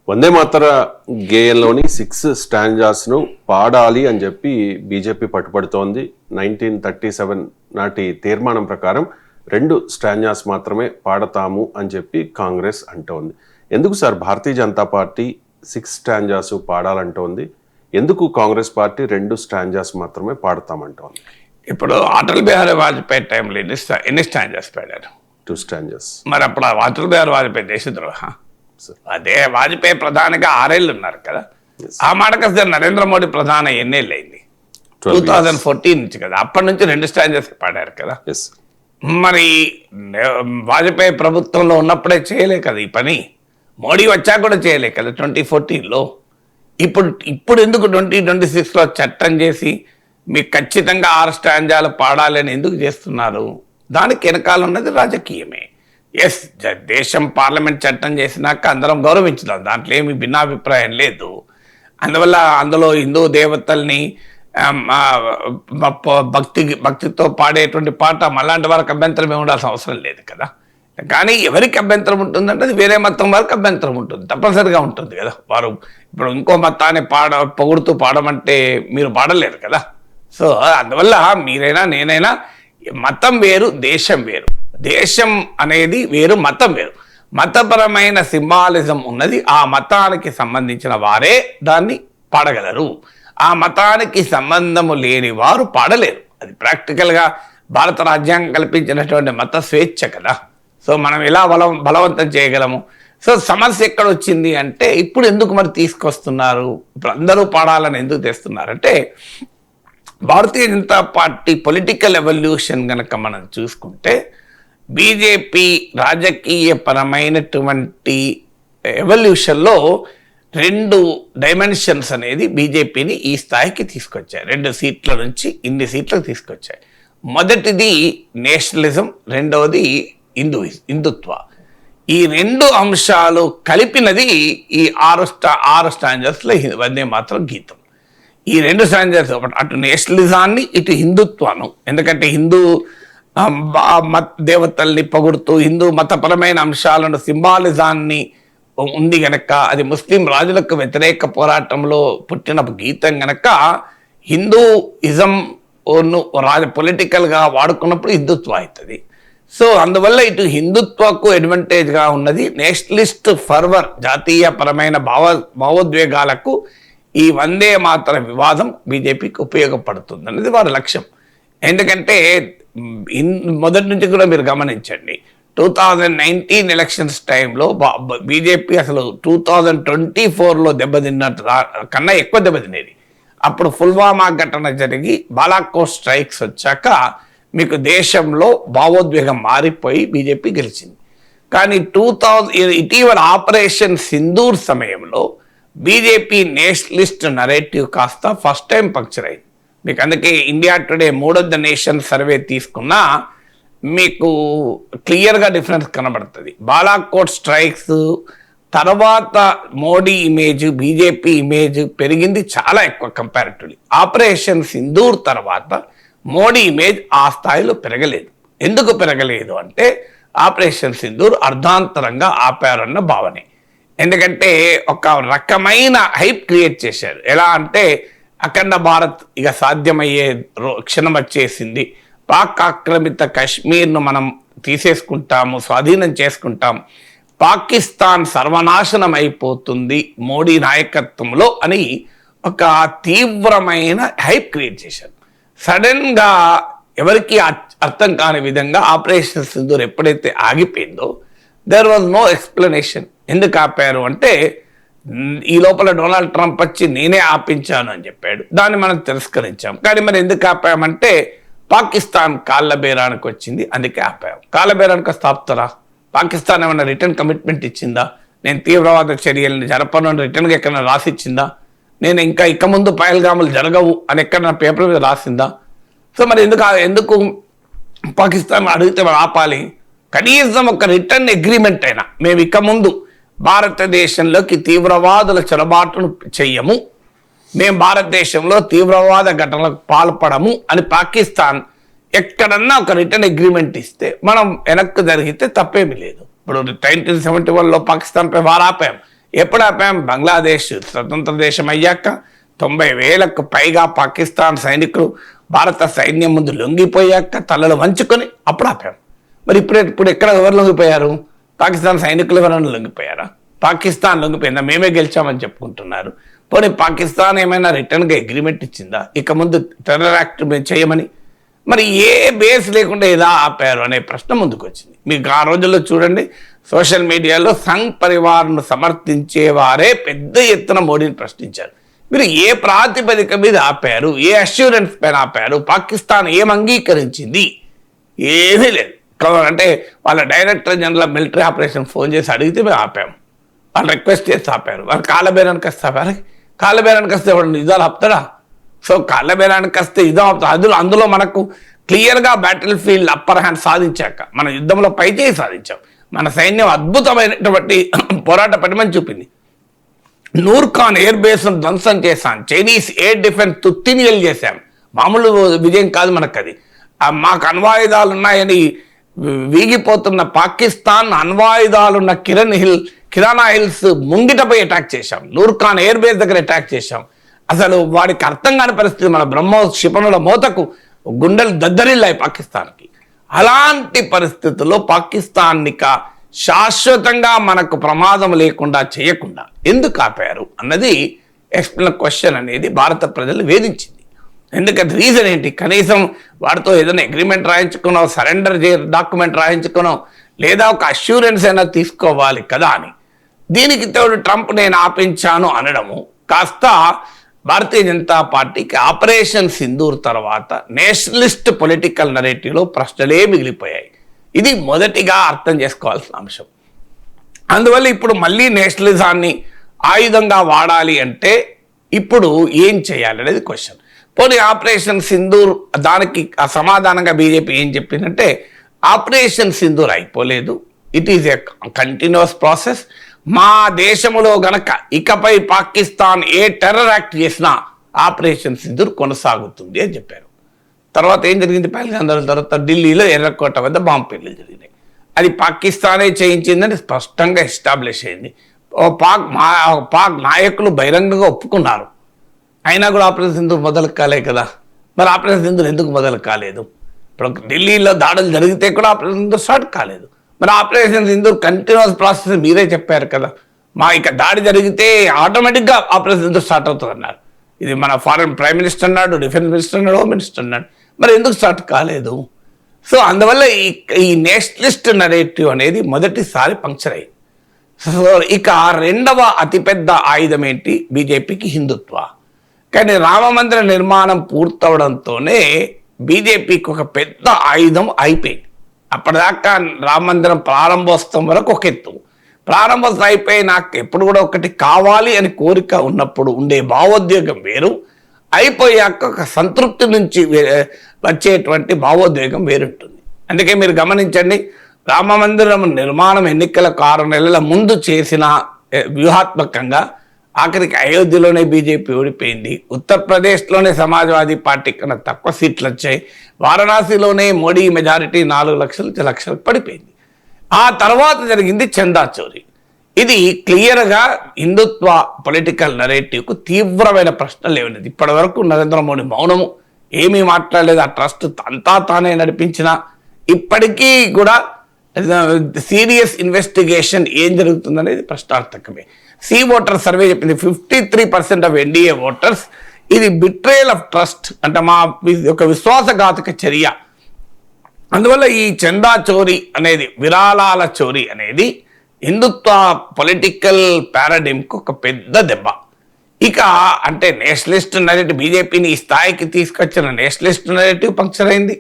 వందే మాతర గేయంలోని 6 స్టాంజాస్ను పాడాలి అని చెప్పి బీజేపీ పట్టుబడుతోంది. 1937 నాటి తీర్మానం ప్రకారం 2 స్టాంజాస్ మాత్రమే పాడతాము అని చెప్పి కాంగ్రెస్ అంటోంది. ఎందుకు sir Bharatiya Janata party 6 stanzas పాడాలంటోంది? ఎందుకు కాంగ్రెస్ పార్టీ 2 స్టాంజాస్ మాత్రమే పాడతామంటోంది? ఇప్పుడు అటల్ బిహారీ వాజ్పేయి టైంలో ఎన్ని స్టాంజాస్ పాడారు? 2 స్టాంజాస్. మరి అప్పుడు అటల్ బిహారీ వాజ్పేయి దేశద్రోహ? అదే వాజ్పేయి ప్రధానిగా 6 ఏళ్ళు ఉన్నారు కదా. ఆ మాటకు నరేంద్ర మోడీ ప్రధాని ఎన్నేళ్ళు అయింది? 2014 నుంచి కదా. అప్పటి నుంచి 2 స్టాంజాస్ పాడారు కదా. మరి వాజ్పేయి ప్రభుత్వంలో ఉన్నప్పుడే చేయలే కదా ఈ పని. మోడీ వచ్చాక కూడా చేయలే కదా 2014లో. ఇప్పుడు ఎందుకు 2026లో చట్టం చేసి మీకు ఖచ్చితంగా 6 స్టాంజాలు పాడాలని ఎందుకు చేస్తున్నారు? దానికి వెనకాల ఉన్నది రాజకీయమే. ఎస్, దేశం పార్లమెంట్ చట్టం చేసినాక అందరం గౌరవించుదాం, దాంట్లో ఏమి భిన్నాభిప్రాయం లేదు. అందువల్ల అందులో హిందూ దేవతల్ని భక్తితో పాడేటువంటి పాట అలాంటి వారికి అభ్యంతరం ఏమి ఉండాల్సిన అవసరం లేదు కదా. కానీ ఎవరికి అభ్యంతరం ఉంటుందంటే అది వేరే మతం వారికి అభ్యంతరం ఉంటుంది, తప్పనిసరిగా ఉంటుంది కదా. వారు ఇప్పుడు ఇంకో మతాన్ని పొగుడుతూ పాడమంటే మీరు పాడలేరు కదా. సో అందువల్ల మీరైనా నేనైనా మతం వేరు, దేశం వేరు. దేశం అనేది వేరు, మతం వేరు. మతపరమైన సింబాలిజం ఉన్నది, ఆ మతానికి సంబంధించిన వారే దాన్ని పాడగలరు. ఆ మతానికి సంబంధము లేని వారు పాడలేరు. అది ప్రాక్టికల్గా భారత రాజ్యాంగం కల్పించినటువంటి మత స్వేచ్ఛ కదా. సో మనం ఎలా బలవంతం చేయగలము? సో సమస్య ఎక్కడ వచ్చింది అంటే ఇప్పుడు ఎందుకు మరి తీసుకొస్తున్నారు, ఇప్పుడు అందరూ పాడాలని ఎందుకు తెస్తున్నారంటే Bharatiya Janata party political evolution కనుక మనం చూసుకుంటే బీజేపీ రాజకీయ పరమైనటువంటి ఎవల్యూషన్లో 2 డైమెన్షన్స్ అనేది బీజేపీని ఈ స్థాయికి తీసుకొచ్చాయి. 2 సీట్ల నుంచి ఇన్ని సీట్లకు తీసుకొచ్చాయి. మొదటిది నేషనలిజం, రెండవది హిందుత్వ. ఈ 2 అంశాలు కలిపినది ఈ 6 స్టాంజర్స్లో వందే మాతరం గీతం. ఈ 2 స్టాంజర్స్ అటు నేషనలిజాన్ని ఇటు హిందుత్వాన్ని, ఎందుకంటే హిందూ దేవతల్ని పొగుడుతూ హిందూ మతపరమైన అంశాలను సింబాలిజాన్ని ఉంది గనక, అది ముస్లిం రాజులకు వ్యతిరేక పోరాటంలో పుట్టిన గీతం గనక హిందూయిజం పొలిటికల్గా వాడుకున్నప్పుడు హిందుత్వం అవుతుంది. సో అందువల్ల ఇటు హిందుత్వకు అడ్వాంటేజ్గా ఉన్నది. నేషనలిస్ట్ ఫర్వర్ జాతీయపరమైన భావోద్వేగాలకు ఈ వందే మాతర వివాదం బీజేపీకి ఉపయోగపడుతుంది అనేది వారి లక్ష్యం. ఎందుకంటే మొదటి నుంచి కూడా మీరు గమనించండి, 2019 ఎలక్షన్స్ టైంలో బీజేపీ అసలు 2024లో దెబ్బతిన్నట్టు కన్నా ఎక్కువ దెబ్బతినేది. అప్పుడు పుల్వామా ఘటన జరిగి బాలాకోట్ స్ట్రైక్స్ వచ్చాక మీకు దేశంలో భావోద్వేగం మారిపోయి బీజేపీ గెలిచింది. కానీ ఇటీవల ఆపరేషన్ సింధూర్ సమయంలో బీజేపీ నేషనలిస్ట్ నరేటివ్ కాస్త ఫస్ట్ టైం పంక్చర్ అయింది. మీకు అందుకే ఇండియా టుడే 3వ నేషన్ సర్వే తీసుకున్నా మీకు క్లియర్గా డిఫరెన్స్ కనబడుతుంది. బాలాకోట్ స్ట్రైక్స్ తర్వాత మోడీ ఇమేజ్, బీజేపీ ఇమేజ్ పెరిగింది చాలా ఎక్కువ కంపారిటివ్లీ. ఆపరేషన్ సింధూర్ తర్వాత మోడీ ఇమేజ్ ఆ స్థాయిలో పెరగలేదు. ఎందుకు పెరగలేదు అంటే ఆపరేషన్ సింధూర్ అర్ధాంతరంగా ఆపారన్న భావనే. ఎందుకంటే ఒక రకమైన హైప్ క్రియేట్ చేశారు. ఎలా అంటే అఖండ భారత్ ఇక సాధ్యమయ్యే క్షణం వచ్చేసింది, పాక్ ఆక్రమిత కాశ్మీర్ను మనం తీసేసుకుంటాము, స్వాధీనం చేసుకుంటాం, పాకిస్తాన్ సర్వనాశనం అయిపోతుంది మోడీ నాయకత్వంలో అని ఒక తీవ్రమైన హైప్ క్రియేట్ చేశారు. సడన్గా ఎవరికి అర్థం కాని విధంగా ఆపరేషన్ సింధూర్ ఎప్పుడైతే ఆగిపోయిందో దేర్ వాజ్ నో ఎక్స్ప్లెనేషన్. ఎందుకు ఆపారు అంటే ఈ లోపల డొనాల్డ్ ట్రంప్ వచ్చి నేనే ఆపించాను అని చెప్పాడు, దాన్ని మనం తిరస్కరించాం. కానీ మరి ఎందుకు ఆపామంటే పాకిస్తాన్ కాళ్ళ బేరానికి వచ్చింది, అందుకే ఆపాం. కాళ్ళ బేరానికి వస్తే ఆపుతారా? పాకిస్తాన్ ఏమైనా రిటర్న్ కమిట్మెంట్ ఇచ్చిందా? నేను తీవ్రవాద చర్యలను జరపను అని రిటర్న్గా ఎక్కడైనా రాసిచ్చిందా? నేను ఇక ముందు పహల్గాములు జరగవు అని ఎక్కడైనా పేపర్ మీద రాసిందా? సో మరి ఎందుకు పాకిస్తాన్ అడిగితే మరి ఆపాలి? కనీసం ఒక రిటర్న్ అగ్రిమెంట్ అయినా మేము ఇక ముందు భారతదేశంలోకి తీవ్రవాదుల చొరబాటును చెయ్యము, మేము భారతదేశంలో తీవ్రవాద ఘటనలకు పాల్పడము అని పాకిస్తాన్ ఎక్కడన్నా ఒక రిటర్న్ అగ్రిమెంట్ ఇస్తే మనం వెనక్కు జరిగితే తప్పేమీ లేదు. ఇప్పుడు 1971లో పాకిస్తాన్పై వారాపాం, ఎప్పుడు ఆపాం? బంగ్లాదేశ్ స్వతంత్ర దేశం అయ్యాక 90,000కు పైగా పాకిస్తాన్ సైనికులు భారత సైన్యం ముందు లొంగిపోయాక తలలు వంచుకొని అప్పుడు ఆపాం. మరి ఇప్పుడు ఎక్కడ ఎవరు లొంగిపోయారు? పాకిస్తాన్ సైనికులు ఎవరైనా లొంగిపోయారా? పాకిస్తాన్ లొంగిపోయిందా? మేమే గెలిచామని చెప్పుకుంటున్నారు. పోనీ పాకిస్తాన్ ఏమైనా రిటర్న్గా అగ్రిమెంట్ ఇచ్చిందా ఇక ముందు టెర్రర్ యాక్ట్ మేము చేయమని? మరి ఏ బేస్ లేకుండా ఏదా ఆపారు అనే ప్రశ్న ముందుకు వచ్చింది. మీకు ఆ రోజుల్లో చూడండి, సోషల్ మీడియాలో సంఘ్ పరివార్ను సమర్థించేవారే పెద్ద ఎత్తున మోడీని ప్రశ్నించారు. మీరు ఏ ప్రాతిపదిక మీద ఆపారు? ఏ అష్యూరెన్స్ పైన ఆపారు? పాకిస్తాన్ ఏం అంగీకరించింది? ఏమీ లేదు. అంటే వాళ్ళ director general military operation phone చేసి అడిగితే మేము ఆపాము. వాళ్ళు రిక్వెస్ట్ చేసి ఆపారు. వాళ్ళు కాళ్ళబేరానికి వస్తే ఆపారు. కాళ్ళబేరానికి వస్తే వాడు నిజాలు ఆపుతాడా? సో కాళ్ళబేరానికి వస్తే ఇదో అందులో మనకు క్లియర్గా బ్యాటిల్ ఫీల్డ్ అప్పర్ హ్యాండ్ సాధించాక మన యుద్ధంలో పైచేయి సాధించాం. మన సైన్యం అద్భుతమైనటువంటి పోరాట పటిమని చూపింది. నూర్ఖాన్ ఎయిర్ బేస్ను ధ్వంసం చేశాం. చైనీస్ ఎయిర్ డిఫెన్స్ తుత్తినియలు చేశాం. మామూలు విజయం కాదు మనకు అది. మాకు అణ్వాయుధాలు ఉన్నాయని వీగిపోతున్న పాకిస్తాన్ అణ్వాయుధాలున్న కిరానా హిల్స్ ముంగిటపై అటాక్ చేశాం. నూర్ఖాన్ ఎయిర్ బేస్ దగ్గర అటాక్ చేశాం. అసలు వాడికి అర్థం కాని పరిస్థితి. మన బ్రహ్మోస్ క్షిపణుల మోతకు గుండెలు దద్దరిల్లాయి పాకిస్తాన్కి. అలాంటి పరిస్థితుల్లో పాకిస్తాన్నిక శాశ్వతంగా మనకు ప్రమాదం లేకుండా చేయకుండా ఎందుకు ఆపారు అన్నది క్వశ్చన్ అనేది భారత ప్రజలు వేధించింది. ఎందుకంటే రీజన్ ఏంటి? కనీసం వాడితో ఏదైనా అగ్రిమెంట్ రాయించుకునో, సరెండర్ డాక్యుమెంట్ రాయించుకునో, లేదా ఒక అష్యూరెన్స్ అయినా తీసుకోవాలి కదా అని. దీనికి తోడు ట్రంప్ నేను ఆపించాను అనడము కాస్త భారతీయ జనతా పార్టీకి ఆపరేషన్ సింధూర్ తర్వాత నేషనలిస్ట్ పొలిటికల్ నరేటివ్లో ప్రశ్నలే మిగిలిపోయాయి. ఇది మొదటిగా అర్థం చేసుకోవాల్సిన అంశం. అందువల్ల ఇప్పుడు మళ్ళీ నేషనలిజాన్ని ఆయుధంగా వాడాలి అంటే ఇప్పుడు ఏం చేయాలి అనేది క్వశ్చన్. పోనీ ఆపరేషన్ సింధూర్ దానికి ఆ సమాధానంగా బీజేపీ ఏం చెప్పిందంటే ఆపరేషన్ సింధూర్ అయిపోలేదు, it is a continuous process. మా దేశంలో గనక ఇకపై పాకిస్తాన్ ఏ టెర్రర్ యాక్ట్ చేసినా ఆపరేషన్ సింధూర్ కొనసాగుతుంది అని చెప్పారు. తర్వాత ఏం జరిగింది? పహల్గాం తర్వాత ఢిల్లీలో ఎర్రకోట వద్ద బాంబు పేలుళ్లు జరిగినాయి. అది పాకిస్తానే చేయించిందని స్పష్టంగా ఎస్టాబ్లిష్ అయింది. పాక్ నాయకులు బహిరంగంగా ఒప్పుకున్నారు. అయినా కూడా ఆపరేషన్ సింధూర్ మొదలు కాలే కదా. మరి ఆపరేషన్ సింధూర్ ఎందుకు మొదలు కాలేదు? ఇప్పుడు ఢిల్లీలో దాడులు జరిగితే కూడా ఆపరేషన్ సింధూర్ స్టార్ట్ కాలేదు. మరి ఆపరేషన్ సింధూర్ కంటిన్యూస్ ప్రాసెస్ మీరే చెప్పారు కదా. ఇక దాడి జరిగితే ఆటోమేటిక్గా ఆపరేషన్ సింధూర్ స్టార్ట్ అవుతుంది అన్నారు. ఇది మన ఫారెన్ ప్రైమ్ మినిస్టర్ అన్నాడు, డిఫెన్స్ మినిస్టర్ అన్నాడు, హోమ్ మినిస్టర్ అన్నాడు. మరి ఎందుకు స్టార్ట్ కాలేదు? సో అందువల్ల ఈ నేషనలిస్ట్ నరేటివ్ అనేది మొదటిసారి పంక్చర్ అయింది. సో ఇక రెండవ అతిపెద్ద ఆయుధం ఏంటి బీజేపీకి? హిందుత్వ. కానీ రామమందిర నిర్మాణం పూర్తవడంతోనే బీజేపీకి ఒక పెద్ద ఆయుధం అయిపోయింది. అప్పటిదాకా రామమందిరం ప్రారంభోత్సవం వరకు ఒక ఎత్తు, ప్రారంభోత్సవం అయిపోయి నాకు ఎప్పుడు కూడా ఒకటి కావాలి అని కోరిక ఉన్నప్పుడు ఉండే భావోద్వేగం వేరు, అయిపోయాక ఒక సంతృప్తి నుంచి వచ్చేటువంటి భావోద్వేగం వేరుంటుంది. అందుకే మీరు గమనించండి, రామమందిరం నిర్మాణం ఎన్నికలకు 6 నెలల ముందు చేసిన వ్యూహాత్మకంగా ఆఖరికి అయోధ్యలోనే బీజేపీ ఓడిపోయింది. ఉత్తరప్రదేశ్లోనే సమాజ్వాదీ పార్టీ కన్నా తక్కువ సీట్లు వచ్చాయి. వారణాసిలోనే మోడీ మెజారిటీ 4 లక్షలకు పడిపోయింది. ఆ తర్వాత జరిగింది చందా చోరీ. ఇది క్లియర్గా హిందుత్వ పొలిటికల్ నరేటివ్కు తీవ్రమైన ప్రశ్నలు లేవనేది. ఇప్పటి వరకు నరేంద్ర మోడీ మౌనము, ఏమీ మాట్లాడలేదు. ఆ ట్రస్ట్ అంతా తానే నడిపించిన ఇప్పటికీ కూడా సీరియస్ ఇన్వెస్టిగేషన్ ఏం జరుగుతుందనేది ప్రశ్నార్థకమే. సి ఓటర్ సర్వే చెప్పింది 53% ఆఫ్ ఎన్డీఏ ఓటర్స్ ఇది బిట్రేయల్ ఆఫ్ ట్రస్ట్, అంటే మా ఒక విశ్వాసఘాతక చర్య. అందువల్ల ఈ చందా చోరీ అనేది, విరాళాల చోరీ అనేది హిందుత్వ పొలిటికల్ పారాడిమ్కు ఒక పెద్ద దెబ్బ. ఇక అంటే నేషనలిస్ట్ నరేటివ్, బీజేపీని ఈ స్థాయికి తీసుకొచ్చిన నేషనలిస్ట్ నరేటివ్ పంక్చర్ అయింది.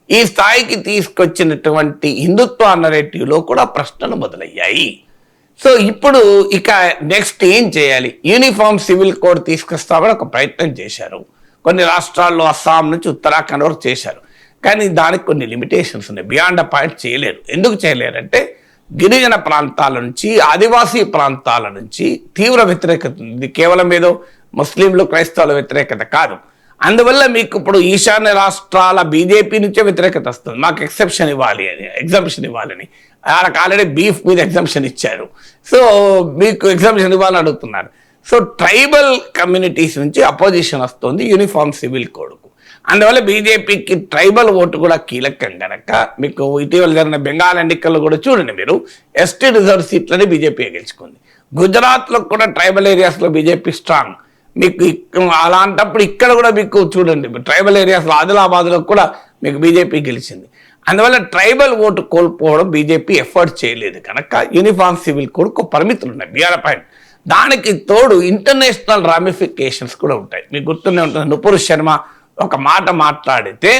ఈ స్థాయికి తీసుకొచ్చినటువంటి హిందుత్వ నరేటివ్లో కూడా ప్రశ్నలు మొదలయ్యాయి. సో ఇప్పుడు ఇక నెక్స్ట్ ఏం చేయాలి? యూనిఫామ్ సివిల్ కోడ్ తీసుకొస్తామని ఒక ప్రయత్నం చేశారు. కొన్ని రాష్ట్రాల్లో అస్సాం నుంచి ఉత్తరాఖండ్ వరకు చేశారు. కానీ దానికి కొన్ని లిమిటేషన్స్ ఉన్నాయి. బియాండ్ అ పాయింట్ చేయలేరు. ఎందుకు చేయలేరంటే గిరిజన ప్రాంతాల నుంచి, ఆదివాసీ ప్రాంతాల నుంచి తీవ్ర వ్యతిరేకత ఉంది. కేవలం ఏదో ముస్లింలు క్రైస్తవుల వ్యతిరేకత కాదు. అందువల్ల మీకు ఇప్పుడు ఈశాన్య రాష్ట్రాల బీజేపీ నుంచే వ్యతిరేకత వస్తుంది, మాకు ఎగ్జంప్షన్ ఇవ్వాలి ఇవ్వాలని. వాళ్ళకి ఆల్రెడీ బీఫ్ మీద ఎగ్జంప్షన్ ఇచ్చారు, సో మీకు ఎగ్జంప్షన్ ఇవ్వాలని అడుగుతున్నారు. సో ట్రైబల్ కమ్యూనిటీస్ నుంచి అపోజిషన్ వస్తుంది యూనిఫామ్ సివిల్ కోడ్కు. అందువల్ల బీజేపీకి ట్రైబల్ ఓటు కూడా కీలకం కనుక మీకు ఇటీవల జరిగిన బెంగాల్ ఎన్నికల్లో కూడా చూడండి మీరు, ఎస్టీ రిజర్వ్ సీట్లని బీజేపీ గెలుచుకుంది. గుజరాత్లో కూడా ట్రైబల్ ఏరియాస్లో బీజేపీ స్ట్రాంగ్. మీకు అలాంటప్పుడు ఇక్కడ కూడా మీకు చూడండి ట్రైబల్ ఏరియాస్లో ఆదిలాబాద్లో కూడా మీకు బీజేపీ గెలిచింది. అందువల్ల ట్రైబల్ ఓటు కోల్పోవడం బీజేపీ ఎఫర్ట్ చేయలేదు కనుక యూనిఫామ్ సివిల్ కోడ్కు పరిమితులు ఉన్నాయి బీఆర్ పాయింట్. దానికి తోడు ఇంటర్నేషనల్ రామిఫికేషన్స్ కూడా ఉంటాయి. మీకు గుర్తుండే ఉంటుంది, నుపుర్ శర్మ ఒక మాట మాట్లాడితే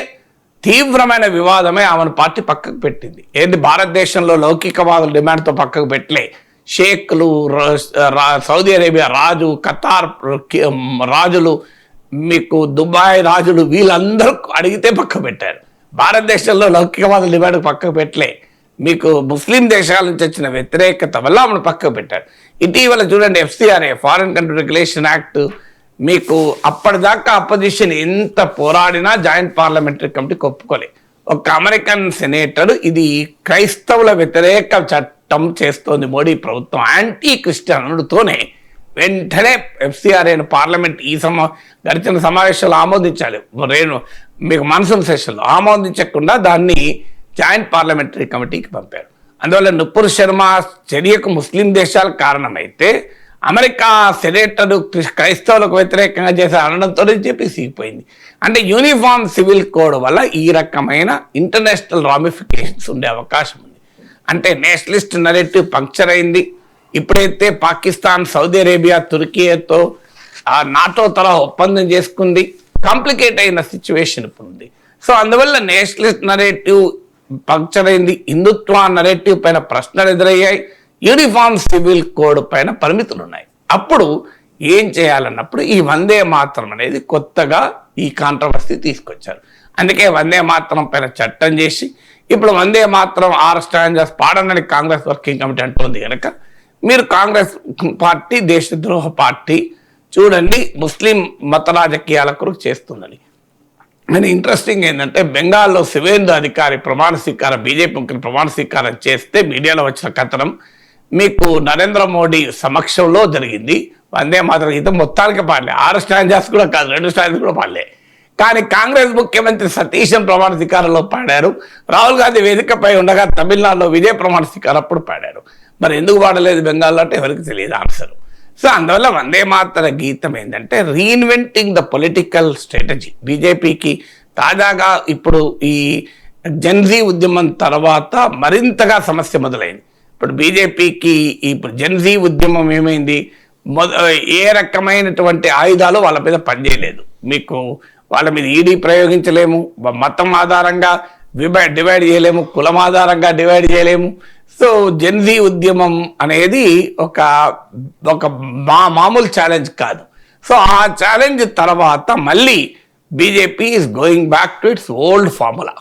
తీవ్రమైన వివాదమే ఆమెను పార్టీ పక్కకు పెట్టింది. ఏంటి భారతదేశంలో లౌకికవాదుల డిమాండ్తో పక్కకు పెట్టలే, షేక్లు, సౌదీ అరేబియా రాజు, ఖతార్ రాజులు, మీకు దుబాయ్ రాజులు వీళ్ళందరూ అడిగితే పక్కకు పెట్టారు. భారతదేశంలో లౌకికవాదుల డిమాండ్ పక్కకు పెట్టలే, మీకు ముస్లిం దేశాల నుంచి వచ్చిన వ్యతిరేకత వల్ల ఆమెను పక్కకు పెట్టారు. ఇటీవల చూడండి FCRA foreign country regulation act, మీకు అప్పటిదాకా అపోజిషన్ ఎంత పోరాడినా జాయింట్ పార్లమెంటరీ కమిటీకి ఒప్పుకోలే. ఒక అమెరికన్ సెనేటర్ ఇది క్రైస్తవుల వ్యతిరేక చట్టం చేస్తోంది మోడీ ప్రభుత్వం, యాంటీ క్రిస్టియన్ అనుడుతోనే వెంటనే FCRAను పార్లమెంట్ గడిచిన సమావేశాలు ఆమోదించాలి. మీకు మాన్సూన్ సెషన్లో ఆమోదించకుండా దాన్ని జాయింట్ పార్లమెంటరీ కమిటీకి పంపారు. అందువల్ల నుపుర్ శర్మ చర్యకు ముస్లిం దేశాలు కారణమైతే అమెరికా సెనేటర్ క్రైస్తవులకు వ్యతిరేకంగా చేసే అనడంతో చెప్పి సిగిపోయింది. అంటే యూనిఫామ్ సివిల్ కోడ్ వల్ల ఈ రకమైన ఇంటర్నేషనల్ రామిఫికేషన్స్ ఉండే అవకాశం ఉంది. అంటే నేషనలిస్ట్ నరేటివ్ పంక్చర్ అయింది. ఇప్పుడైతే పాకిస్తాన్, సౌదీ అరేబియా, తుర్కీతో నాటో తరహా ఒప్పందం చేసుకుంది, కాంప్లికేట్ అయిన సిచ్యువేషన్ ఇప్పుడు ఉంది. సో అందువల్ల నేషనలిస్ట్ నరేటివ్ పంక్చర్ అయింది, హిందుత్వ నరేటివ్ పైన ప్రశ్నలు ఎదురయ్యాయి, యూనిఫామ్ సివిల్ కోడ్ పైన పరిమితులు ఉన్నాయి. అప్పుడు ఏం చేయాలన్నప్పుడు ఈ వందే మాతరం అనేది కొత్తగా ఈ కాంట్రవర్సీ తీసుకొచ్చారు. అందుకే వందే మాతరం పైన చట్టం చేసి ఇప్పుడు వందే మాతరం 6 స్టాంజర్స్ పాడనని కాంగ్రెస్ వర్కింగ్ కమిటీ అంటుంది కనుక మీరు కాంగ్రెస్ పార్టీ దేశద్రోహ పార్టీ చూడండి ముస్లిం మత రాజకీయాల కొరకు చేస్తుందని. నేను ఇంట్రెస్టింగ్ ఏంటంటే బెంగాల్లో శివేంద్ర అధికారి ప్రమాణ స్వీకారం, బీజేపీ ముఖ్యులు ప్రమాణ స్వీకారం చేస్తే మీడియాలో వచ్చిన కథనం మీకు నరేంద్ర మోడీ సమక్షంలో జరిగింది. వందే మాతరం గీతం మొత్తానికి పాడలే, 6 స్టాంజర్స్ కూడా కాదు, 2 స్టాంజర్స్ కూడా పాడలే. కానీ కాంగ్రెస్ ముఖ్యమంత్రి సతీశన్ ప్రమాణ స్వీకారంలో పాడారు, రాహుల్ గాంధీ వేదికపై ఉండగా తమిళనాడులో విజయ్ ప్రమాణ స్వీకారం అప్పుడు పాడారు. మరి ఎందుకు పాడలేదు బెంగాల్లో అంటే ఎవరికి తెలియదు ఆన్సర్. సో అందువల్ల వందే మాతర గీతం ఏంటంటే రీఇన్వెంటింగ్ ద పొలిటికల్ స్ట్రాటజీ. బీజేపీకి తాజాగా ఇప్పుడు ఈ జెన్జీ ఉద్యమం తర్వాత మరింతగా సమస్య మొదలైంది. ఇప్పుడు బీజేపీకి ఇప్పుడు జెన్జీ ఉద్యమం ఏమైంది, ఏ రకమైనటువంటి ఆయుధాలు వాళ్ళ మీద పనిచేయలేదు. మీకు వాళ్ళ మీద ఈడీ ప్రయోగించలేము, మతం ఆధారంగా డివైడ్ చేయలేము, కులం ఆధారంగా డివైడ్ చేయలేము. సో జెన్జీ ఉద్యమం అనేది ఒక మామూలు ఛాలెంజ్ కాదు. సో ఆ ఛాలెంజ్ తర్వాత మళ్ళీ BJP is going back to it's old formula.